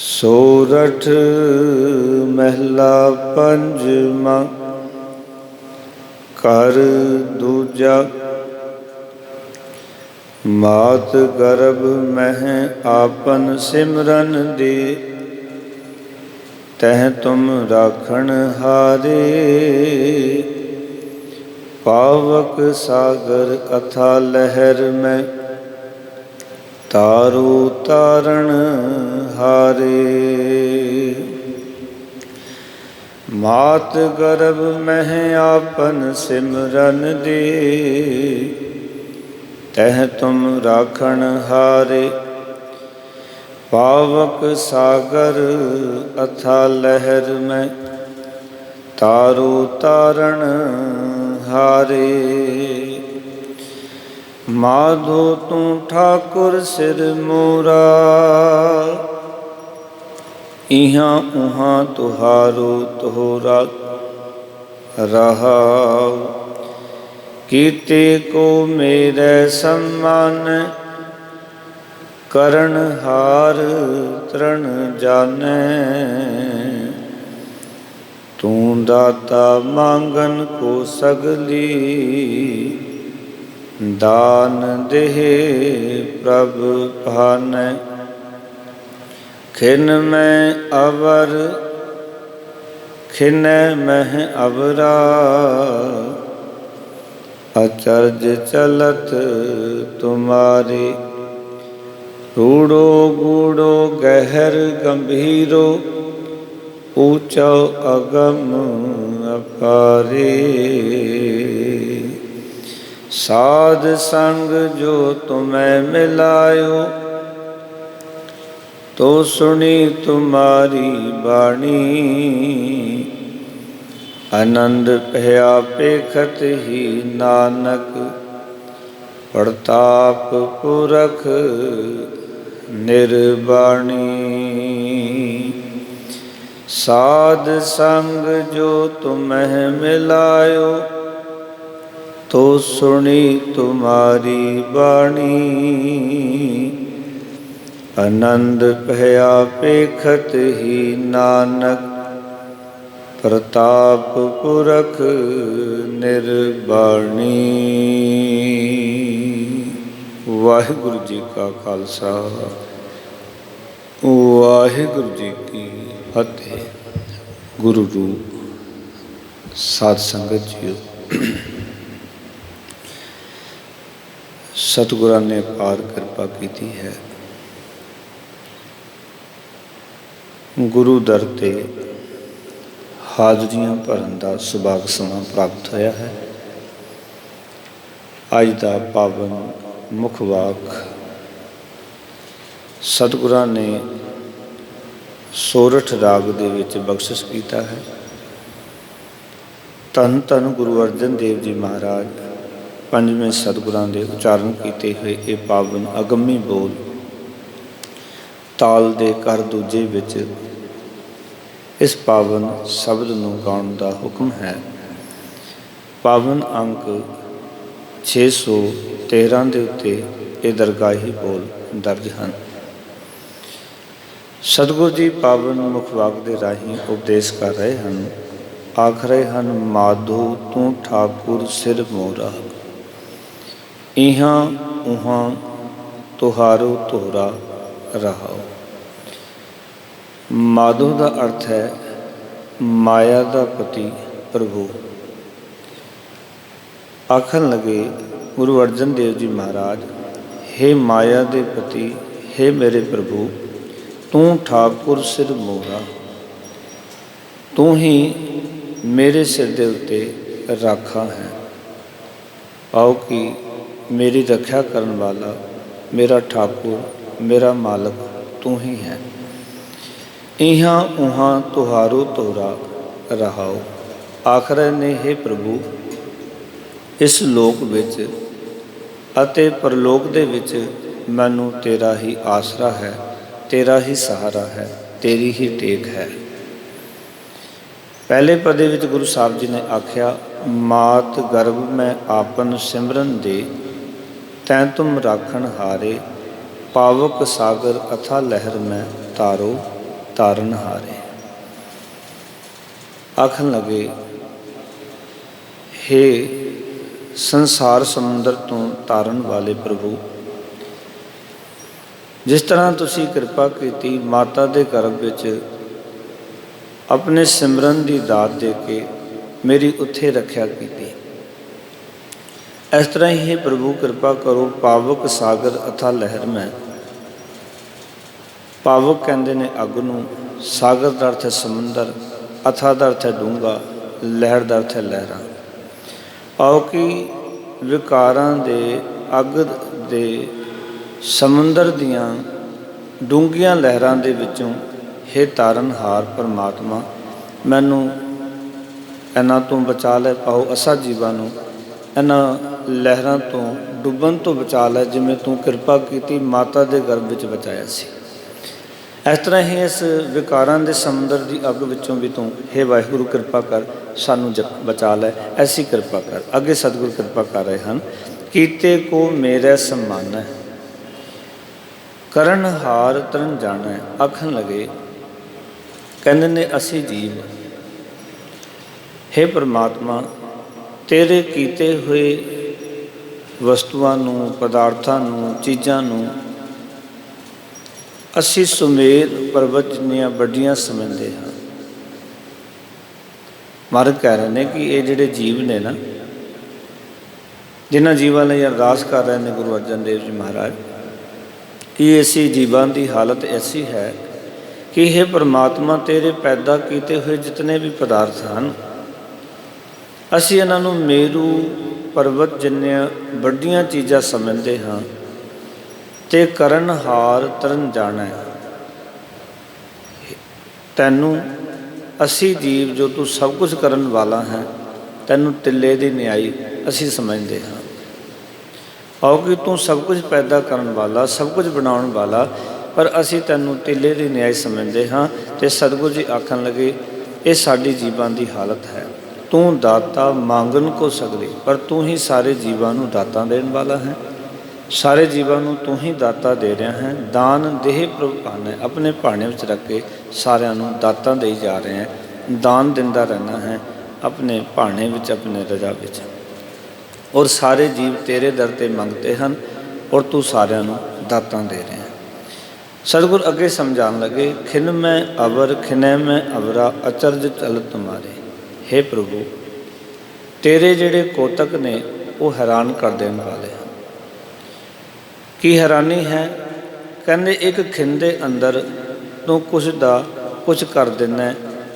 सोरठ महला पंजवा। कर दूजा। मात गर्भ मह आपन सिमरन दे, तह तुम राखण हारे। पावक सागर अथा लहर में, तारो तारण हारे। मात गर्भ मह आपन सिमरन दे, तह तुम राखण हारे। पावक सागर अथा लहर में, तारो तारण हारे। माधो तू ठाकुर सिर मोरा, इहाँ उहाँ तुहारो तोहरा रहाओ। कीते को मेरे सम्मान, करण हार तरण जाने। तू दाता मांगन को सगली, दान देह प्रभ भानै। खिन में अवर खिन मह अवरा, अचरज चलत तुम्हारे। रूड़ो गूढ़ो गहर गंभीरो, ऊंचो अगम अपारे। साध संग जो तुम्हें मिलायो, तो सुनी तुम्हारी बाणी। आनंद भया पेखत ही नानक, प्रताप पुरख निर्वाणी। साध संग जो तुम्हें मिलायो, तो सुनी तुम्हारी बाणी। आनंद भया पेखत ही नानक, प्रताप पुरख निर्वाणी। वाहिगुरु जी का खालसा, वाहिगुरु जी की फतेह। गुरु रूप साध संगत जी, सतगुरां ने पार किरपा की है। गुरु दर ते हाजरियां भरन का सुभाग समा प्राप्त होया है। अज का पावन मुख वाक सतगुरां ने सोरठ राग दे विच बख्शिश कीता है। धन धन गुरु अर्जन देव जी महाराज पंजवें सतगुरां दे उचारण किए हुए ये पावन अगमी बोल ताल दे कर दूजे विच इस पावन शब्द नूं गाउण दा हुक्म है। पावन अंक 613 दे उत्ते ये दरगाही बोल दर्ज हैं। सतगुरु जी पावन मुखवाक दे राही उपदेश कर रहे हैं। आख रहे हैं, माधो तू ठाकुर सिर मोरा, इहाँ उहाँ तुहारो तोहरा रहाओ। माधो का अर्थ है माया का पति प्रभु। आखन लगे गुरु अर्जन देव जी महाराज, हे माया के पति, हे मेरे प्रभु, तू ठाकुर सिर मोरा, तू ही मेरे सिर के उत्ते राखा है। आओ कि मेरी रक्षा करने वाला मेरा ठाकुर, मेरा मालक तू ही है। इहाँ उहाँ तुहारो तोरा रहाओ। आखर ने, हे प्रभु, इस लोक विच अते परलोक दे विच मैनू तेरा ही आसरा है, तेरा ही सहारा है, तेरी ही टेक है। पहले पदे विच गुरु साहब जी ने आख्या, मात गर्भ में आपन सिमरन दे, तैं तुम राखण हारे। पावक सागर अथा लहर में तारो तारन हारे। आखन लगे, हे संसार समुंदर तो तारन वाले प्रभु, जिस तरह तुसी कृपा की माता के गर्भ विच अपने सिमरन की दात दे के मेरी उत्थे रखिया की, इस तरह ही प्रभु कृपा करो पावक सागर अथा लहर में। पावक कहते ने अग नूं, सागर का अर्थ है समुंदर, अथा का अर्थ है डूंगा, लहर का अर्थ है लहरां। आओ कि विकारां दे अग दे समुंदर दियां डूंगियां लहरां दे विचों हे तारनहार परमात्मा, मैनू इन्हां तो बचा लै। पाओ असा जीवां नूं इन्हां लहरां तो डुबन तो बचा लै, जिवें तू कृपा की माता के गर्भ विच बचाया सी। इस तरह ही इस विकारां दे समुंदर की अग विचों भी तू हे वाहिगुरू कृपा कर सानू बचा लै, ऐसी कृपा कर। अगे सतगुर कृपा कर रहे हैं, कीते को मेरे सम्मान है, करन हार तरन जाना। आखन लगे, कहने ने असी जीव हे परमात्मा तेरे कीते हुए वस्तुआं नूं, पदार्थां नूं, चीज़ां नूं असी सुमेर पर्वत जिन्नियां वड्डियां समझते हाँ। महाराज कह रहे हैं कि ये जिहड़े जीव ने ना, जिन्हां जीवां लई अरदास कर रहे हैं गुरु अर्जन देव जी महाराज, कि ऐसी जीवां की हालत ऐसी है कि हे परमात्मा तेरे पैदा किए हुए जितने भी पदार्थ हैं, असी इन्हां नूं मेरू पर्वत जिन्नियां वड्डियां चीज़ां समझते हाँ, ते करन हार तरन जाना। तैनू असी जीव जो तू सब कुछ करन वाला है, तैनू तिले दी न्याई असी समझते हाँ। आओ कि तू सब कुछ पैदा करन वाला, सब कुछ बनाउण वाला, पर असी तैनू तिले दी न्याई समझते हाँ। तो सतगुरु जी आखन लगे, ये साडी जीवां दी हालत है। तू दाता मांगन को सगले, पर तू ही सारे जीवां नू दाता देण वाला है। सारे जीवां नू तू ही दाता दे रहा है। दान देह प्रभु पाना, अपने भाणे विच रख के सारिਆਂ नू दाता दे जा रहे हैं। दान दिंदा रहना है अपने भाणे विच, अपने रजा विच। और सारे जीव तेरे दर ते मंगते हैं, और तू सारिਆਂ नू दाता दे रहे हैं। सतगुर अगे समझाने लगे, खिन में अवर खिनै में अवरा अचरज चल तुम्हारे। हे प्रभु तेरे जिहड़े कोतक ने वो हैरान कर देने वाले हैं। की हैरानी है? कहते एक खिंदे अंदर तू कुछ दा कुछ कर देना,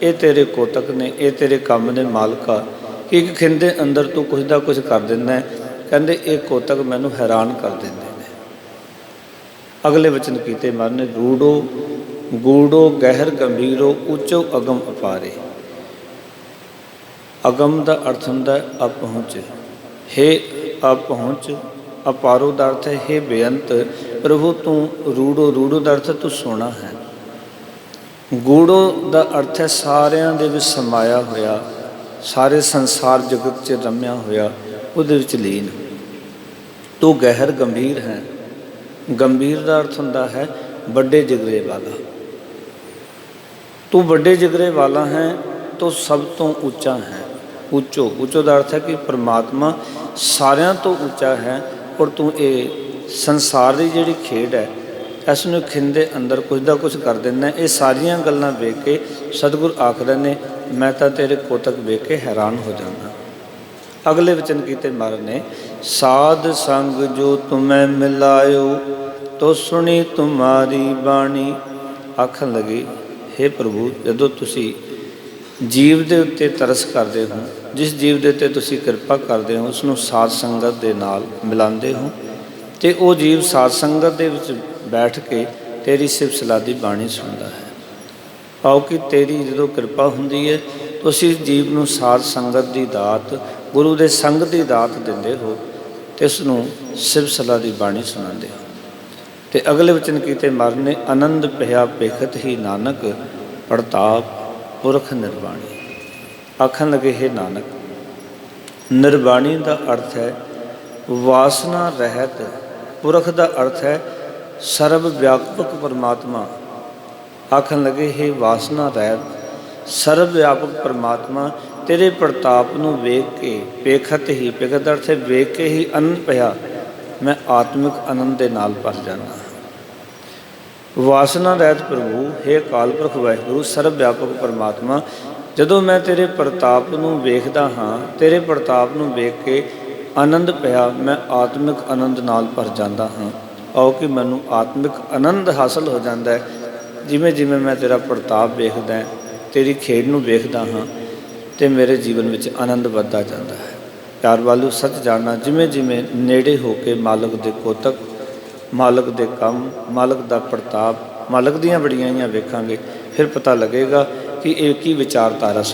ये तेरे कोतक ने, ये तेरे काम ने मालका। कि एक खिंदे अंदर तू कुछ दा कुछ कर देना, कहते ये कोतक मैनू हैरान कर देंगे ने। अगले वचन कीते मारने, रूडो गूढ़ो गहर गंभीरो उच्चो अगम अपारे। अगम का अर्थ होंदा अपहुँच। हे अपहुँच, अपारो का अर्थ है हे बेअंत। प्रभु तू रूढ़ो, रूढ़ो का अर्थ तू सोना है। गूढ़ो का अर्थ है सारिਆਂ ਦੇ ਵਿੱਚ समाया होया, सारे संसार जगत च रमिया होया, ਉਹਦੇ ਵਿੱਚ ਲੀਨ। तू गहर गंभीर है। गंभीर का अर्थ होंदा है बड़े जिगरे वाला। तू बड़े जिगरे वाला है तो सब तो ऊंचा है। ऊंचो, ऊंचो का अर्थ है कि परमात्मा सारिਆਂ तो ऊंचा है। और तू ये संसार की जिहड़ी खेड है, इसनूं खिंदे अंदर कुछ दा कुछ कर देना। ये सारियां गल्लां वेख के सतगुर आखदे ने, मैं तो तेरे कोतक वेख के हैरान हो जाना। अगले वचन कीते महाराज ने, साध संग जो तुम्हें मिलायो तो सुनी तुम्हारी बाणी। आखन लगे, हे प्रभु जदों तुसी जीव दे उत्ते तरस करते हो, जिस जीव दे उत्ते तुसी कृपा करते हो, उसनों साध संगत दे नाल मिलाते हो, तो वो जीव साध संगत दे विच बैठ के तेरी सिफत सलाह दी बाणी सुनता है। आओ कि तेरी जो कृपा हुंदी है, तो उस जीव नूं साध संगत की दात, गुरु दे संग की दात दिंदे हो, तो उसनूं सिफत सलाह की बाणी सुनाते हो। तो अगले वचन कीते मारने, आनंद पिया पेखत ही नानक प्रताप पुरख निर्वाणी। आखन लगे, हे नानक निर्वाणी का अर्थ है वासना रहत, पुरख का अर्थ है ਸਰਬ ਵਿਆਪਕ ਪਰਮਾਤਮਾ। ਆਖਣ ਲੱਗੇ हे ਵਾਸਨਾ ਰਹਿਤ ਸਰਬ ਵਿਆਪਕ ਪਰਮਾਤਮਾ, ਤੇਰੇ ਪ੍ਰਤਾਪ ਨੂੰ ਵੇਖ ਕੇ, ਵੇਖਤ ਹੀ, ਵੇਖਤ ਦਾ ਅਰਥ ਹੈ ਵੇਖ ਕੇ ਹੀ ਆਨੰਦ ਪਿਆ, ਮੈਂ ਆਤਮਿਕ ਆਨੰਦ ਦੇ ਨਾਲ ਭਰ ਜਾਂਦਾ। ਵਾਸਨਾ ਰਹਿਤ ਪ੍ਰਭੂ, हे ਅਕਾਲ ਪੁਰਖ ਵਾਹਿਗੁਰੂ ਸਰਬ ਵਿਆਪਕ ਪਰਮਾਤਮਾ, ਜਦੋਂ ਮੈਂ ਤੇਰੇ ਪ੍ਰਤਾਪ ਨੂੰ ਵੇਖਦਾ ਹਾਂ, ਤੇਰੇ ਪ੍ਰਤਾਪ ਨੂੰ ਵੇਖ ਕੇ ਆਨੰਦ ਪਿਆ, ਮੈਂ ਆਤਮਿਕ ਆਨੰਦ ਨਾਲ ਭਰ ਜਾਂਦਾ ਹਾਂ। ਆਓ ਕਿ ਮੈਨੂੰ ਆਤਮਿਕ ਆਨੰਦ ਹਾਸਲ ਹੋ ਜਾਂਦਾ ਹੈ ਜਿਵੇਂ ਜਿਵੇਂ ਮੈਂ ਤੇਰਾ ਪ੍ਰਤਾਪ ਵੇਖਦਾ, ਤੇਰੀ ਖੇਡ ਨੂੰ ਵੇਖਦਾ ਹਾਂ, ਅਤੇ ਮੇਰੇ ਜੀਵਨ ਵਿੱਚ ਆਨੰਦ ਵੱਧਦਾ ਜਾਂਦਾ ਹੈ। ਪਿਆਰ ਵਾਲੂ ਸੱਚ ਜਾਣਨਾ, ਜਿਵੇਂ ਜਿਵੇਂ ਨੇੜੇ ਹੋ ਕੇ ਮਾਲਕ ਦੇ ਕੋਤਕ, ਮਾਲਕ ਦੇ ਕੰਮ, ਮਾਲਕ ਦਾ ਪ੍ਰਤਾਪ, ਮਾਲਕ ਦੀਆਂ ਵਡਿਆਈਆਂ ਵੇਖਾਂਗੇ, ਫਿਰ ਪਤਾ ਲੱਗੇਗਾ ਕਿ ਇਹ ਕੀ ਵਿਚਾਰਧਾਰਾ